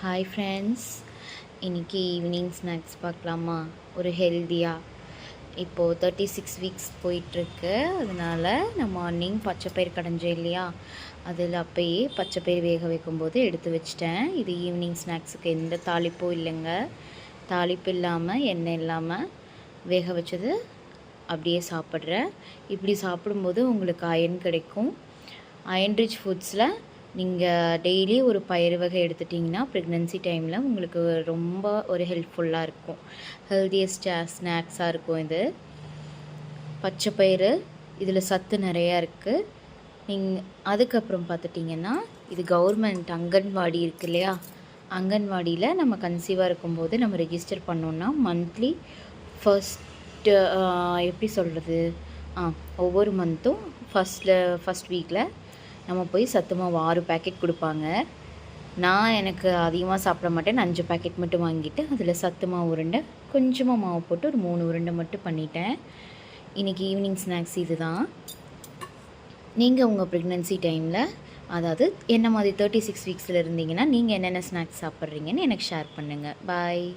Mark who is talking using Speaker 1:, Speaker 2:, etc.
Speaker 1: Hi friends, இன்றைக்கி evening snacks பார்க்கலாமா? ஒரு ஹெல்த்தியாக இப்போது 36 வீக்ஸ் போயிட்டுருக்கு. அதனால் நான் மார்னிங் பச்சைப்பயிர் கடைஞ்சேன் இல்லையா, அதில் அப்போயே பச்சைப்பயிர் வேக வைக்கும்போது எடுத்து வச்சிட்டேன். இது ஈவினிங் ஸ்நாக்ஸுக்கு எந்த தாளிப்பும் இல்லைங்க. தாளிப்பு இல்லாமல் எண்ணெய் இல்லாமல் வேக வச்சது அப்படியே சாப்பிட்றேன். இப்படி சாப்பிடும்போது உங்களுக்கு அயன் கிடைக்கும். அயன் ரிச் ஃபுட்ஸில் நீங்கள் டெய்லி ஒரு பயிறு வகை எடுத்துட்டிங்கன்னா ப்ரெக்னென்சி டைமில் உங்களுக்கு ரொம்ப ஒரு ஹெல்ப்ஃபுல்லாக இருக்கும். ஹெல்த்தியஸ்டாக ஸ்நாக்ஸாக இருக்கும் இது. பச்சை பயிறு இதில் சத்து நிறையா இருக்குது. அதுக்கப்புறம் பார்த்துட்டிங்கன்னா இது கவர்மெண்ட் அங்கன்வாடி இருக்குது இல்லையா, அங்கன்வாடியில் நம்ம கன்சீவாக இருக்கும்போது நம்ம ரெஜிஸ்டர் பண்ணோன்னா மந்த்லி ஃபஸ்ட்டு எப்படி சொல்கிறது, ஒவ்வொரு மந்த்தும் ஃபஸ்ட் வீக்கில் நம்ம போய் சத்து மாவு 6 பேக்கெட் கொடுப்பாங்க. நான் எனக்கு அதிகமாக சாப்பிட மாட்டேன், 5 பேக்கெட் மட்டும் வாங்கிட்டு அதில் சத்து மாவு உருண்டை கொஞ்சமாக மாவு போட்டு ஒரு 3 உருண்டை மட்டும் பண்ணிட்டேன். இன்றைக்கி ஈவினிங் ஸ்நாக்ஸ் இது தான். நீங்கள் உங்கள் ப்ரெக்னென்சி டைமில், அதாவது என்ன மாதிரி 36 வீக்ஸில் இருந்தீங்கன்னா நீங்கள் என்னென்ன ஸ்நாக்ஸ் சாப்பிட்றீங்கன்னு எனக்கு ஷேர் பண்ணுங்கள். பாய்.